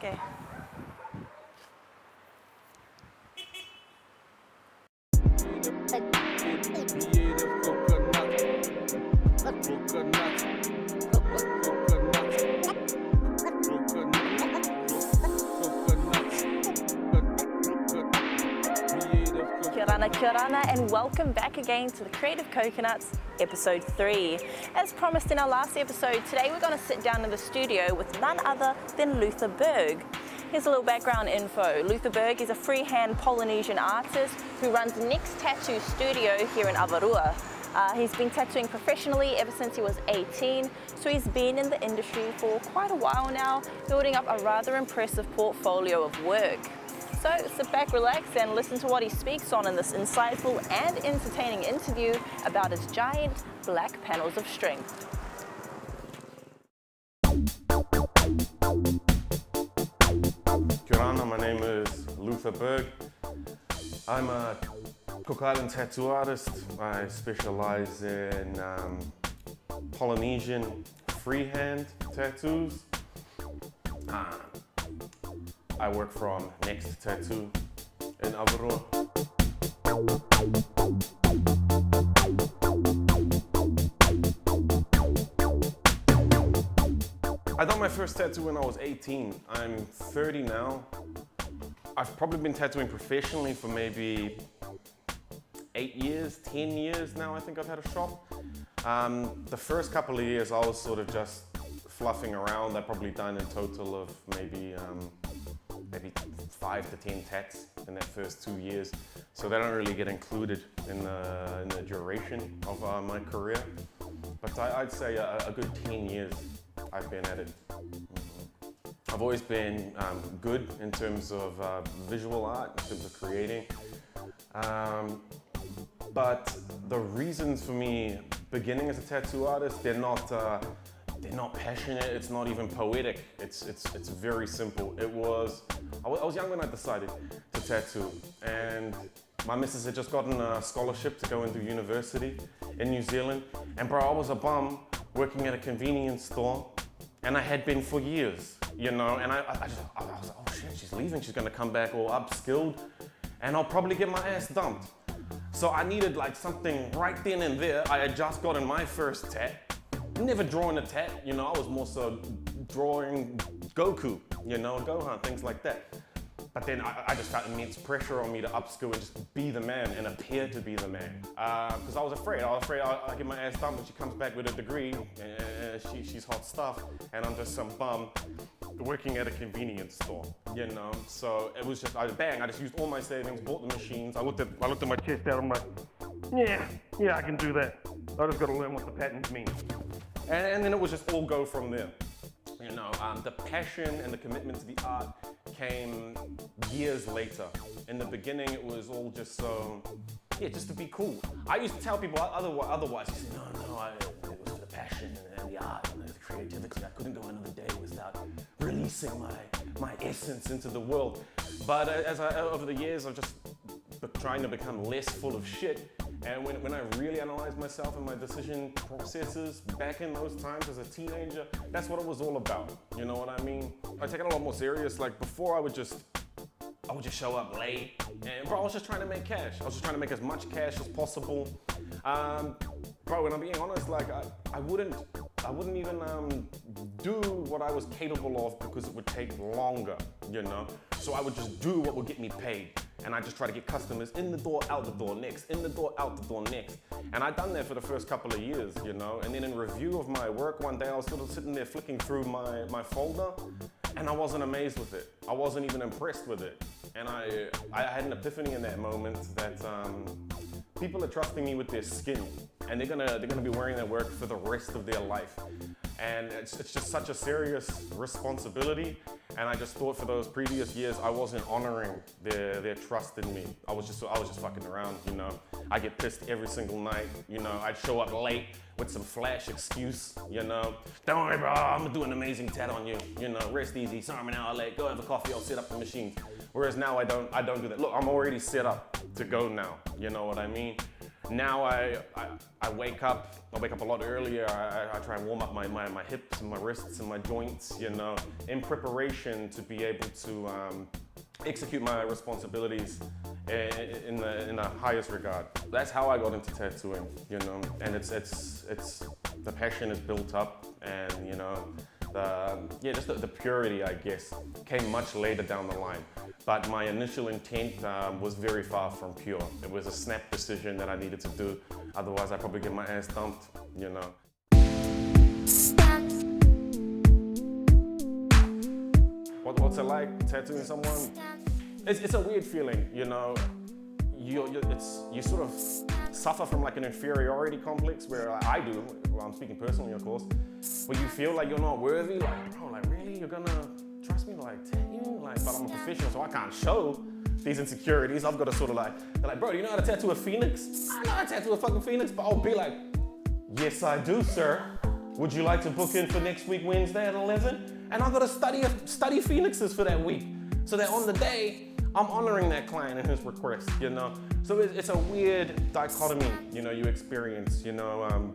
Okay. Creative Kokanuts. Kia ora, and welcome back again to the Kreative Kokanuts, episode 3. As promised in our last episode, today we're going to sit down in the studio with none other than Luther Berg. Here's a little background info. Luther Berg is a freehand Polynesian artist who runs Next Tattoo Studio here in Avarua. He's been tattooing professionally ever since he was 18, so he's been in the industry for quite a while now, building up a rather impressive portfolio of work. So sit back, relax, and listen to what he speaks on in this insightful and entertaining interview about his giant black panels of strength. Kia ora, my name is Luther Berg. I'm a Cook Island tattoo artist. I specialize in Polynesian freehand tattoos. I work from Next Tattoo in Avarua. I done my first tattoo when I was 18. I'm 30 now. I've probably been tattooing professionally for maybe 8 years, 10 years now. I think I've had a shop. The first couple of years I was sort of just fluffing around. I've probably done a total of maybe 5 to 10 tats in that first 2 years. So they don't really get included in the duration of my career. But I'd say a good 10 years I've been at it. I've always been good in terms of visual art, in terms of creating. But the reasons for me beginning as a tattoo artist, they're not passionate, it's not even poetic, it's very simple. I was young when I decided to tattoo, and my missus had just gotten a scholarship to go into university in New Zealand, and bro, I was a bum working at a convenience store, and I had been for years, you know, and I was like, oh shit, she's leaving, she's gonna come back all upskilled, and I'll probably get my ass dumped. So I needed like something right then and there. I had just gotten my first tat. Never drawing a tat, you know, I was more so drawing Goku, you know, Gohan, things like that. But then I just felt immense pressure on me to upskill and just be the man and appear to be the man. Because I was afraid I'll get my ass dumped when she comes back with a degree and she's hot stuff and I'm just some bum working at a convenience store, you know? So it was just, I just used all my savings, bought the machines. I looked at my chest out, I'm like, yeah, I can do that. I just gotta learn what the patterns mean. And then it was just all go from there. You know, the passion and the commitment to the art came years later. In the beginning, it was all just so, just to be cool. I used to tell people otherwise. I said, no, it was for the passion and the art and the creativity. I couldn't go another day without releasing my essence into the world. But over the years, I've just trying to become less full of shit. And when I really analyzed myself and my decision processes back in those times as a teenager, that's what it was all about. You know what I mean? I take it a lot more serious. Like before I would just show up late and bro, I was just trying to make cash. I was just trying to make as much cash as possible. Bro, when I'm being honest, like I wouldn't even do what I was capable of because it would take longer, you know? So I would just do what would get me paid. And I just try to get customers in the door, out the door, next, in the door, out the door, next. And I'd done that for the first couple of years, you know? And then in review of my work one day, I was sort of sitting there flicking through my folder and I wasn't amazed with it. I wasn't even impressed with it. And I had an epiphany in that moment that people are trusting me with their skin and they're gonna be wearing their work for the rest of their life. And it's just such a serious responsibility. And I just thought for those previous years, I wasn't honoring their trust in me. I was just fucking around, you know. I get pissed every single night, you know. I'd show up late with some flash excuse, you know. Don't worry, bro, I'm gonna do an amazing tat on you. You know, rest easy, sorry I'm an hour late, go have a coffee, I'll set up the machines. Whereas now I don't do that. Look, I'm already set up to go now, you know what I mean? Now I wake up a lot earlier. I try and warm up my hips and my wrists and my joints, you know, in preparation to be able to execute my responsibilities in the highest regard. That's how I got into tattooing, you know, and it's the passion is built up, and you know, just the purity, I guess, came much later down the line. But my initial intent was very far from pure. It was a snap decision that I needed to do. Otherwise, I'd probably get my ass dumped, you know. What's it like tattooing someone? It's a weird feeling, you know. You sort of suffer from like an inferiority complex, where I do, well, I'm speaking personally, of course, where you feel like you're not worthy, like, bro, like really, you're gonna trust me to like tattoo? Like, but I'm a professional, so I can't show these insecurities. I've got to sort of like, they're like, bro, do you know how to tattoo a phoenix? I know how to tattoo a fucking phoenix, but I'll be like, yes, I do, sir. Would you like to book in for next week, Wednesday at 11? And I've got to study phoenixes for that week, so that on the day, I'm honoring that client and his request, you know? So it's a weird dichotomy, you know, you experience, you know?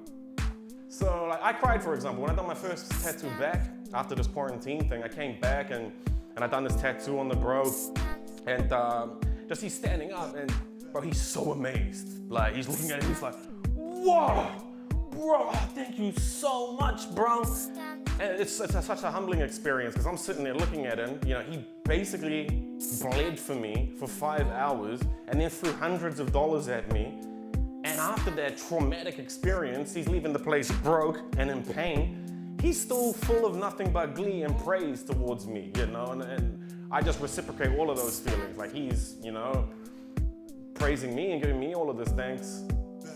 So like, I cried, for example, when I done my first tattoo back after this quarantine thing. I came back and I done this tattoo on the bro, and just he's standing up, and bro, he's so amazed. Like, he's looking at it, he's like, whoa, bro, thank you so much, bro. And it's such a humbling experience, because I'm sitting there looking at him, you know, he basically bled for me for 5 hours and then threw hundreds of dollars at me. And after that traumatic experience, he's leaving the place broke and in pain. He's still full of nothing but glee and praise towards me, you know, and I just reciprocate all of those feelings. Like, he's, you know, praising me and giving me all of this thanks.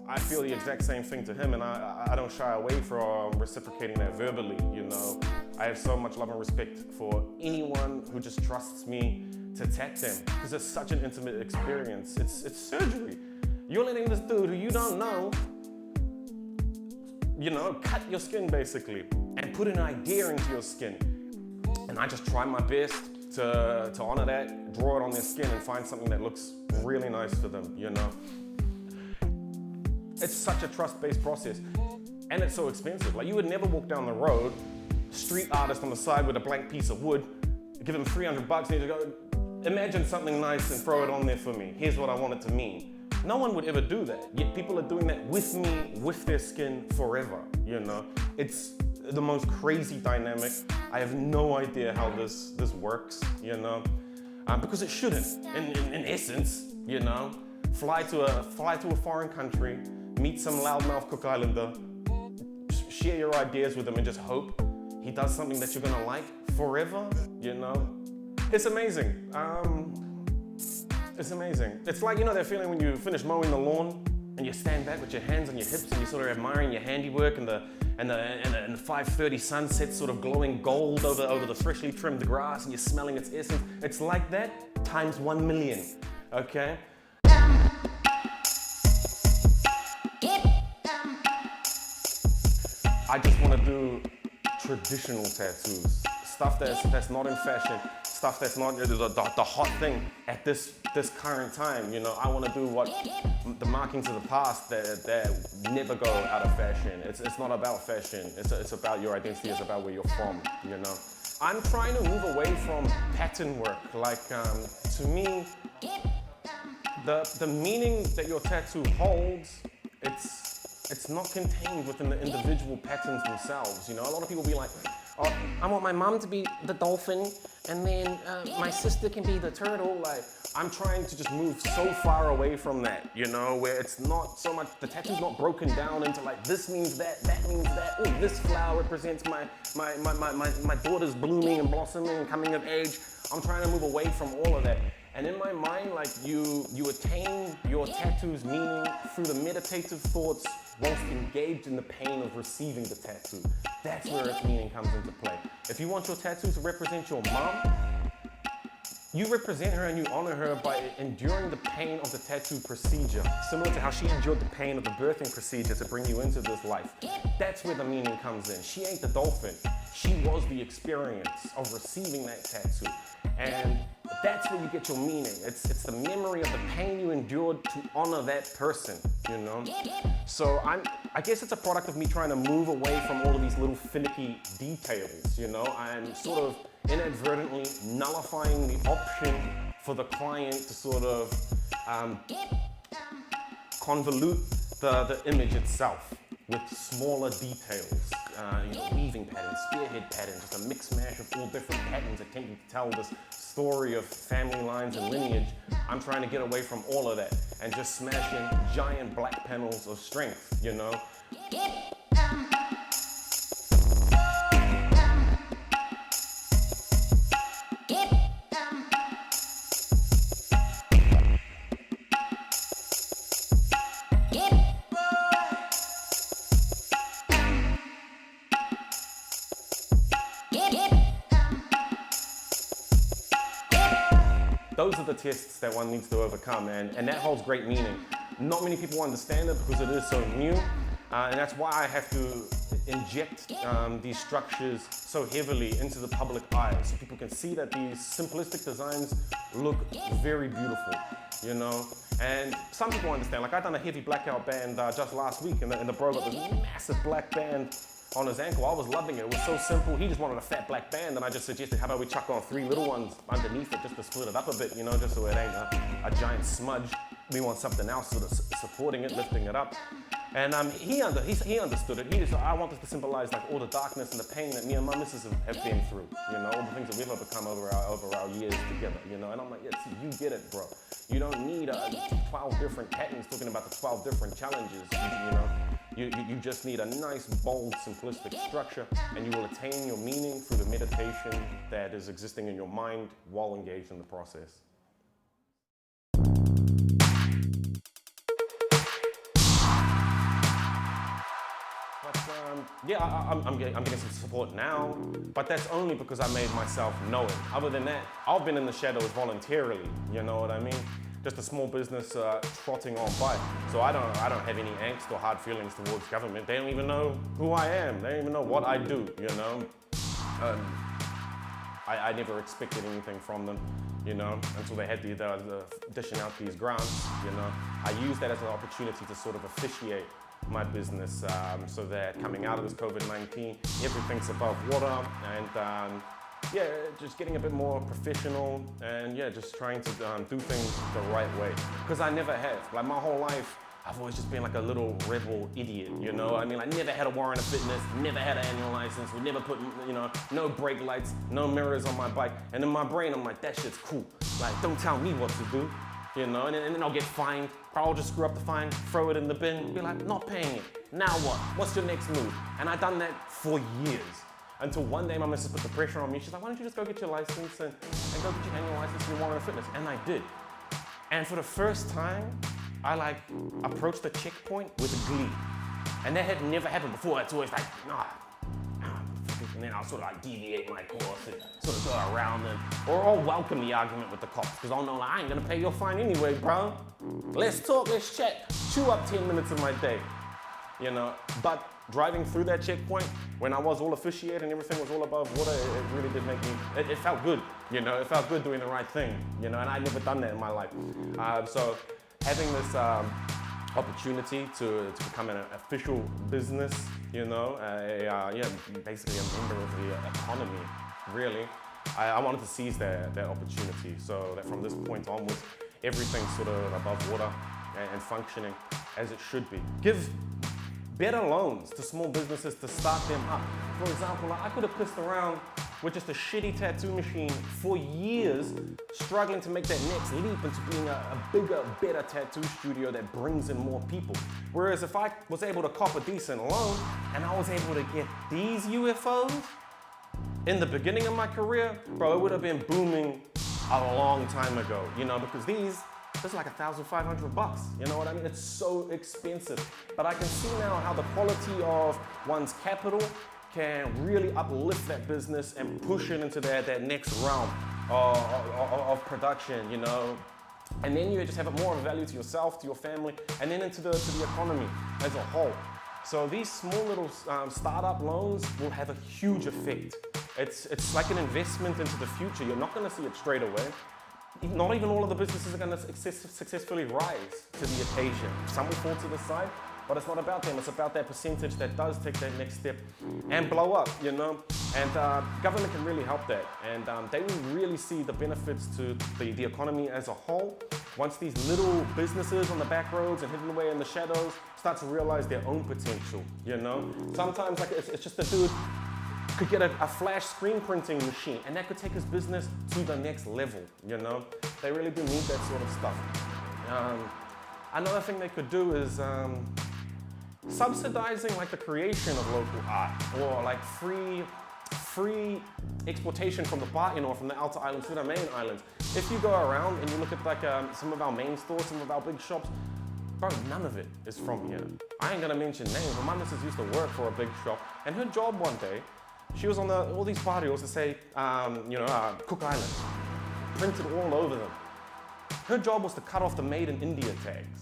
I feel the exact same thing to him, and I don't shy away from reciprocating that verbally, you know. I have so much love and respect for anyone who just trusts me to tat them, because it's such an intimate experience. It's surgery. You're letting this dude who you don't know, you know, cut your skin basically, and put an idea into your skin. And I just try my best to honor that, draw it on their skin, and find something that looks really nice for them, you know. It's such a trust-based process, and it's so expensive. Like, you would never walk down the road, street artist on the side with a blank piece of wood, give him $300 and he'd go, imagine something nice and throw it on there for me. Here's what I want it to mean. No one would ever do that, yet people are doing that with me, with their skin forever, you know? It's the most crazy dynamic. I have no idea how this works, you know? Because it shouldn't, in essence, you know? Fly to a foreign country, meet some loudmouth Cook Islander, share your ideas with him, and just hope he does something that you're gonna like forever, you know? It's amazing. It's amazing. It's like, you know that feeling when you finish mowing the lawn and you stand back with your hands on your hips and you're sort of admiring your handiwork, and the 5:30 sunset sort of glowing gold over the freshly trimmed grass, and you're smelling its essence. It's like that times 1 million, okay? I just want to do traditional tattoos, stuff that's not in fashion, stuff that's not the hot thing at this current time. You know, I want to do what the markings of the past that never go out of fashion. It's not about fashion. It's about your identity. It's about where you're from. You know, I'm trying to move away from pattern work. Like, to me, the meaning that your tattoo holds, it's not contained within the individual patterns themselves. You know, a lot of people be like, oh, I want my mom to be the dolphin, and then my sister can be the turtle. Like, I'm trying to just move so far away from that, you know, where it's not so much, the tattoo's not broken down into like, this means that, that means that. Oh, this flower represents my daughter's blooming and blossoming and coming of age. I'm trying to move away from all of that. And in my mind, like, you attain your tattoo's meaning through the meditative thoughts whilst engaged in the pain of receiving the tattoo. That's where its meaning comes into play. If you want your tattoo to represent your mom, you represent her and you honor her by enduring the pain of the tattoo procedure, similar to how she endured the pain of the birthing procedure to bring you into this life. That's where the meaning comes in. She ain't the dolphin. She was the experience of receiving that tattoo. And that's where you get your meaning. It's the memory of the pain you endured to honor that person, you know? So I guess it's a product of me trying to move away from all of these little finicky details, you know? I'm sort of inadvertently nullifying the option for the client to sort of convolute the image itself with smaller details, weaving patterns, spearhead patterns, just a mix mash of all different patterns attempting to tell this story of family lines and lineage. I'm trying to get away from all of that and just smash in giant black panels of strength, you know? Those are the tests that one needs to overcome, and that holds great meaning. Not many people understand it because it is so new, and that's why I have to inject these structures so heavily into the public eye, so people can see that these simplistic designs look very beautiful, you know? And some people understand, like I done a heavy blackout band just last week, and the bro got this massive black band on his ankle. I was loving it. It was so simple. He just wanted a fat black band, and I just suggested, how about we chuck on 3 little ones underneath it just to split it up a bit, you know, just so it ain't a giant smudge. We want something else sort of supporting it, lifting it up. And he understood it. He just, I want this to symbolize like all the darkness and the pain that me and my missus have been through, you know, all the things that we've overcome over our years together, you know. And I'm like, yeah, see, you get it, bro. You don't need 12 different patterns talking about the 12 different challenges, you know. You just need a nice, bold, simplistic structure, and you will attain your meaning through the meditation that is existing in your mind while engaged in the process. But I'm getting some support now, but that's only because I made myself known. Other than that, I've been in the shadows voluntarily, you know what I mean? Just a small business trotting on by. So I don't have any angst or hard feelings towards government. They don't even know who I am. They don't even know what I do, you know? I never expected anything from them, you know, until they had the dishing out these grants, you know. I used that as an opportunity to sort of officiate my business so that coming out of this COVID-19, everything's above water, and yeah, just getting a bit more professional, and yeah, just trying to do things the right way. Because I never have. Like my whole life, I've always just been like a little rebel idiot, you know? I mean, I never had a warrant of fitness, never had an annual license, we never put, you know, no brake lights, no mirrors on my bike. And in my brain, I'm like, that shit's cool. Like, don't tell me what to do, you know? And then I'll get fined. Probably I'll just screw up the fine, throw it in the bin, be like, not paying it. Now what? What's your next move? And I've done that for years. Until one day my missus put the pressure on me. She's like, why don't you just go get your license and go get your annual license and your warrant of fitness? And I did. And for the first time, I like approached the checkpoint with glee. And that had never happened before. It's always like, nah. And then I'll sort of like deviate my course and sort of go around them. Or I'll welcome the argument with the cops, because I'll know like, I ain't gonna pay your fine anyway, bro. Let's talk, let's chat. Chew up 10 minutes of my day, you know? But driving through that checkpoint, when I was all officiated and everything was all above water, it really did make me, it felt good, you know? It felt good doing the right thing, you know? And I'd never done that in my life. So having this opportunity to become an official business, you know, yeah, basically a member of the economy, really. I wanted to seize that opportunity, so that from this point onwards, everything's sort of above water and functioning as it should be. Give better loans to small businesses to start them up. For example, I could have pissed around with just a shitty tattoo machine for years, struggling to make that next leap into being a bigger, better tattoo studio that brings in more people. Whereas if I was able to cop a decent loan and I was able to get these UFOs in the beginning of my career, bro, it would have been booming a long time ago, you know, because this is like $1,500, you know what I mean? It's so expensive. But I can see now how the quality of one's capital can really uplift that business and push it into that next realm of production, you know? And then you just have more of a value to yourself, to your family, and then into the economy as a whole. So these small little startup loans will have a huge effect. It's like an investment into the future. You're not gonna see it straight away, not even all of the businesses are going to successfully rise to the occasion. Some will fall to the side, but it's not about them. It's about that percentage that does take that next step and blow up, you know? And government can really help that. And they will really see the benefits to the economy as a whole once these little businesses on the back roads and hidden away in the shadows start to realize their own potential, you know? Sometimes like it's just a dude could get a flash screen printing machine and that could take his business to the next level, you know? They really do need that sort of stuff. Another thing they could do is subsidizing like the creation of local art, or like free exportation from the Ba'in or from the outer islands to the main islands. If you go around and you look at like some of our main stores, some of our big shops, bro, none of it is from here. I ain't gonna mention names, but my missus used to work for a big shop, and her job one day, she was on all these barrios to say, Cook Islands, printed all over them. Her job was to cut off the Made in India tags.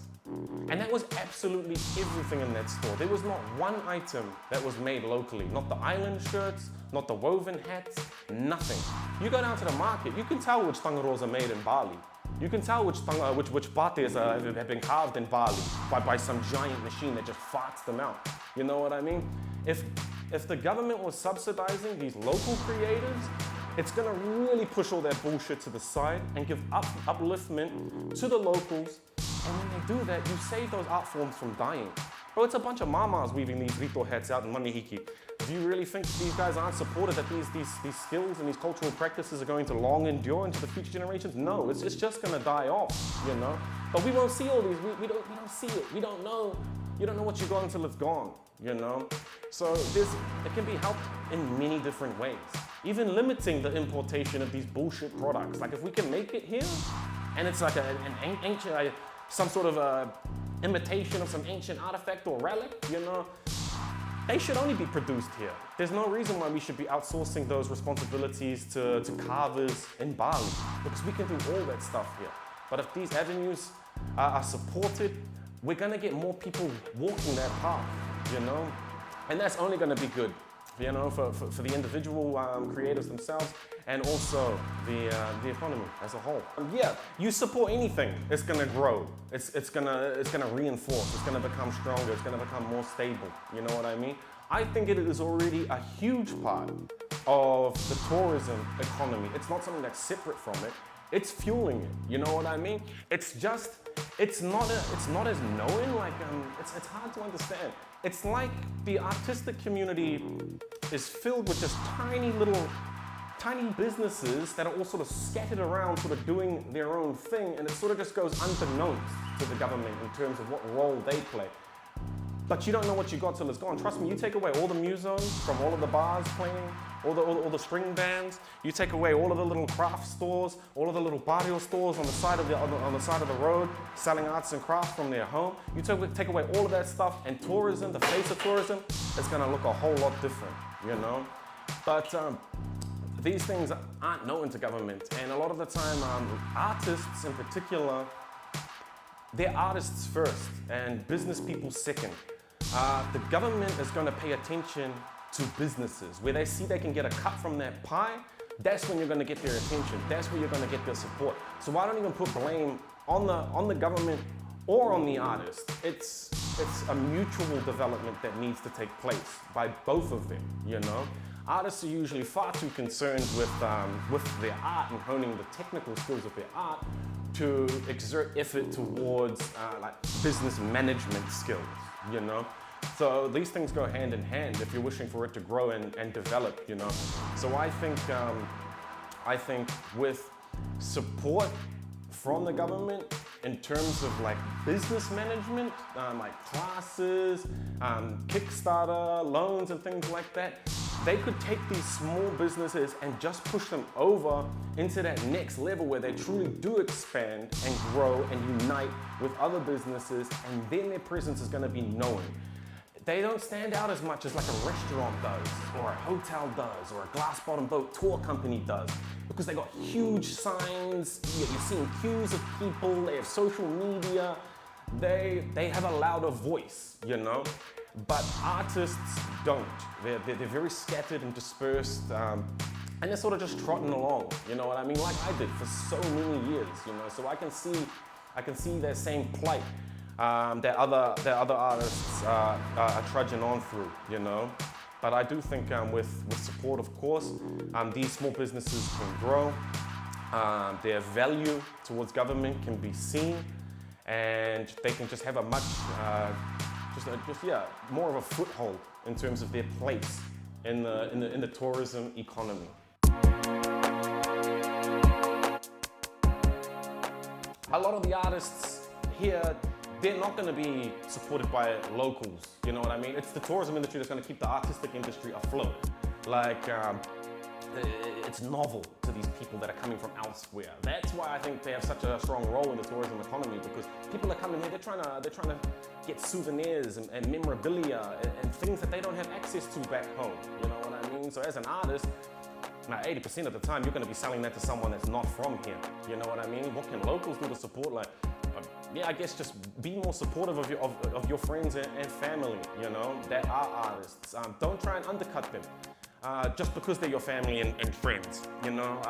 And that was absolutely everything in that store. There was not one item that was made locally. Not the island shirts, not the woven hats, nothing. You go down to the market, you can tell which tangaroos are made in Bali. You can tell which pates have been carved in Bali by some giant machine that just farts them out. You know what I mean? If the government was subsidizing these local creatives, it's gonna really push all that bullshit to the side and give upliftment to the locals. And when they do that, you save those art forms from dying. Bro, it's a bunch of mamas weaving these rito hats out in Manihiki. Do you really think these guys aren't supported, that these skills and these cultural practices are going to long endure into the future generations? No, it's just gonna die off, you know? But we won't see all these, we don't see it. We don't know. You don't know what you got until it's gone, you know? So it can be helped in many different ways. Even limiting the importation of these bullshit products. Like if we can make it here, and it's like an ancient, some sort of imitation of some ancient artifact or relic, you know, they should only be produced here. There's no reason why we should be outsourcing those responsibilities to carvers in Bali, because we can do all that stuff here. But if these avenues are supported, we're gonna get more people walking that path, you know? And that's only gonna be good, you know, for the individual creators themselves, and also the economy as a whole. Yeah, you support anything, it's gonna grow. It's gonna reinforce. It's gonna become stronger. It's gonna become more stable. You know what I mean? I think it is already a huge part of the tourism economy. It's not something that's separate from it. It's fueling it. You know what I mean? It's not as known. Like it's hard to understand. It's like the artistic community is filled with just tiny businesses that are all sort of scattered around, sort of doing their own thing, and it sort of just goes unbeknownst to the government in terms of what role they play. But you don't know what you got till it's gone. Trust me, you take away all the musos from all of the bars playing, all the string bands, you take away all of the little craft stores, all of the little barrio stores on the side of the road, selling arts and crafts from their home. You take away all of that stuff, and tourism, the face of tourism, is gonna look a whole lot different, you know? But these things aren't known to government, and a lot of the time, artists in particular, they're artists first, and business people second. The government is going to pay attention to businesses. Where they see they can get a cut from that pie, that's when you're going to get their attention. That's where you're going to get their support. So I don't even put blame on the government or on the artist. It's a mutual development that needs to take place by both of them, you know? Artists are usually far too concerned with their art and honing the technical skills of their art to exert effort towards like business management skills, you know? So these things go hand in hand if you're wishing for it to grow and develop, you know? So I think with support from the government in terms of like business management, like classes, Kickstarter, loans and things like that, they could take these small businesses and just push them over into that next level where they truly do expand and grow and unite with other businesses, and then their presence is going to be known. They don't stand out as much as like a restaurant does, or a hotel does, or a glass bottom boat tour company does, because they got huge signs, you're seeing queues of people, they have social media, they have a louder voice, you know? But artists don't. They're very scattered and dispersed. and they're sort of just trotting along, you know what I mean? Like I did for so many years, you know. So I can see that same plight that other artists are trudging on through, you know. But I do think with support, of course, these small businesses can grow. Their value towards government can be seen, and they can just have a much, more of a foothold in terms of their place in the tourism economy. A lot of the artists here, they're not going to be supported by locals, you know what I mean? It's the tourism industry that's going to keep the artistic industry afloat. Like, it's novel to these people that are coming from elsewhere. That's why I think they have such a strong role in the tourism economy, because people are coming here, they're trying to get souvenirs and memorabilia and things that they don't have access to back home, you know what I mean? So as an artist, now 80% of the time you're going to be selling that to someone that's not from here, you know what I mean? What can locals do to support? Like, yeah, I guess just be more supportive of your friends and family, you know, that are artists. Don't try and undercut them just because they're your family and friends, you know.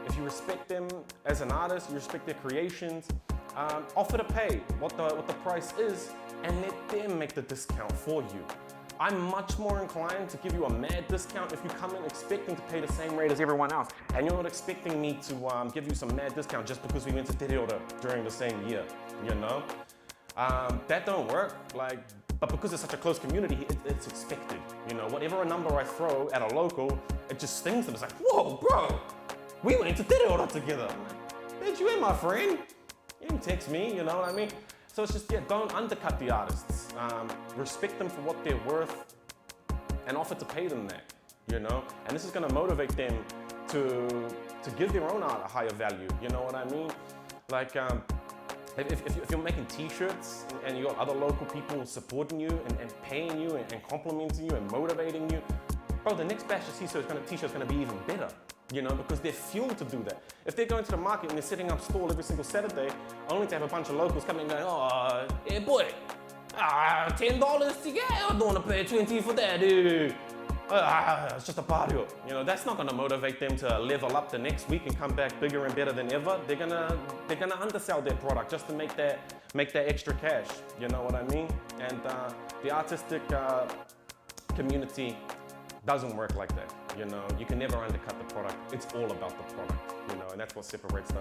If you respect them as an artist, you respect their creations, offer to pay what the price is and let them make the discount for you. I'm much more inclined to give you a mad discount if you come in expecting to pay the same rate as everyone else, and you're not expecting me to give you some mad discount just because we went to Rarotonga during the same year, you know? That don't work, like, but because it's such a close community, it's expected, you know? Whatever a number I throw at a local, it just stings them. It's like, whoa, bro, we went to Rarotonga together. I'm like, bitch, you ain't my friend. You didn't text me, you know what I mean? So it's just, yeah, don't undercut the artists. Respect them for what they're worth and offer to pay them that, you know? And this is gonna motivate them to give their own art a higher value, you know what I mean? Like, if you're making t-shirts and you got other local people supporting you and paying you and complimenting you and motivating you, bro, the next batch of t-shirts is gonna be even better. You know, because they're fueled to do that. If they're going to the market and they're setting up stall every single Saturday, only to have a bunch of locals come in and go, oh, yeah, boy, $10 to get, I don't want to pay 20 for that, dude. It's just a party. You know, that's not gonna motivate them to level up the next week and come back bigger and better than ever. They're gonna undersell their product just to make that extra cash. You know what I mean? And the artistic community doesn't work like that. You know, you can never undercut the product. It's all about the product, you know, and that's what separates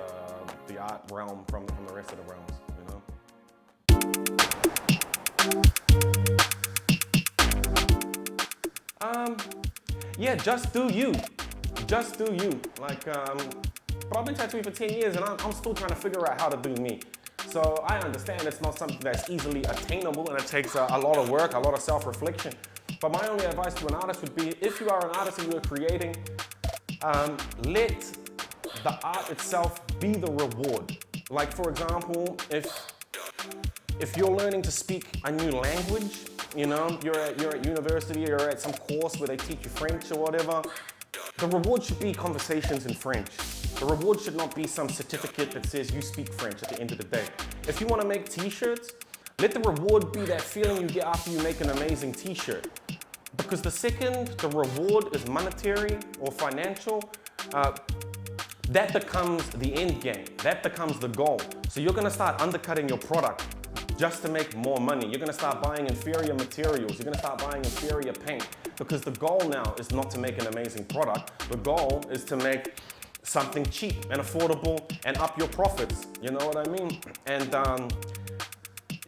the art realm from the rest of the realms, you know. Yeah, just do you. Just do you. Like, but I've been tattooing for 10 years and I'm still trying to figure out how to do me. So I understand it's not something that's easily attainable and it takes a lot of work, a lot of self-reflection. But my only advice to an artist would be, if you are an artist and you're creating, let the art itself be the reward. Like, for example, if you're learning to speak a new language, you know, you're at university, you're at some course where they teach you French or whatever, the reward should be conversations in French. The reward should not be some certificate that says you speak French at the end of the day. If you want to make t-shirts, let the reward be that feeling you get after you make an amazing t-shirt. Because the second the reward is monetary or financial, that becomes the end game. That becomes the goal. So you're gonna start undercutting your product just to make more money. You're gonna start buying inferior materials. You're gonna start buying inferior paint. Because the goal now is not to make an amazing product. The goal is to make something cheap and affordable and up your profits. You know what I mean? And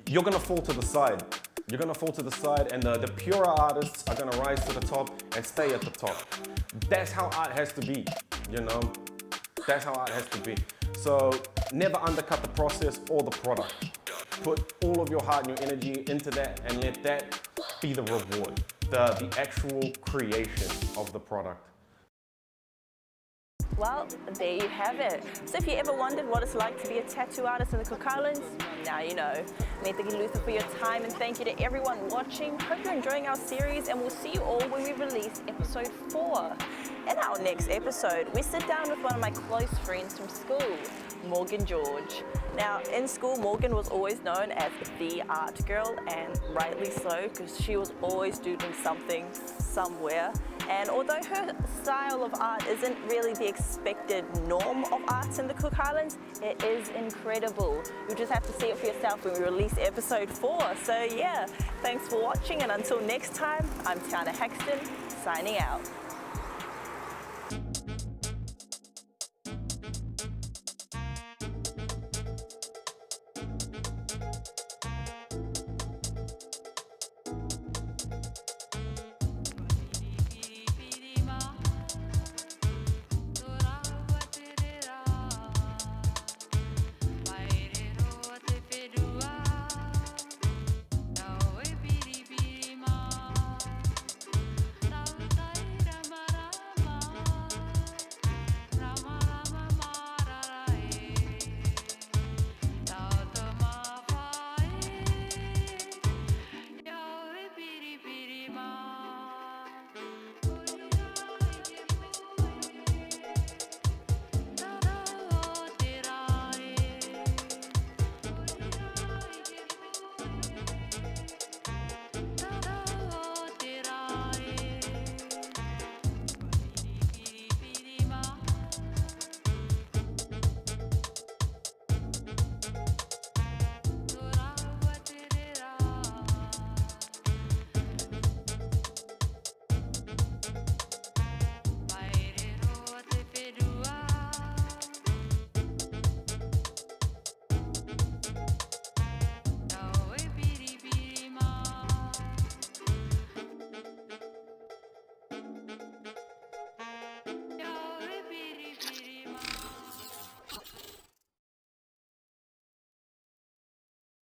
you're gonna fall to the side. You're gonna fall to the side, and the purer artists are gonna rise to the top and stay at the top. That's how art has to be, you know? That's how art has to be. So never undercut the process or the product. Put all of your heart and your energy into that and let that be the reward, the actual creation of the product. Well, there you have it. So if you ever wondered what it's like to be a tattoo artist in the Cook Islands, now you know. Thank you, Luther, for your time, and thank you to everyone watching. Hope you're enjoying our series, and we'll see you all when we release episode 4. In our next episode, we sit down with one of my close friends from school, Morgan George. Now, in school, Morgan was always known as the art girl, and rightly so, because she was always doing something, somewhere. And although her style of art isn't really the expected norm of arts in the Cook Islands, it is incredible. You'll just have to see it for yourself when we release episode 4. So yeah, thanks for watching, and until next time, I'm Tiana Haxton, signing out.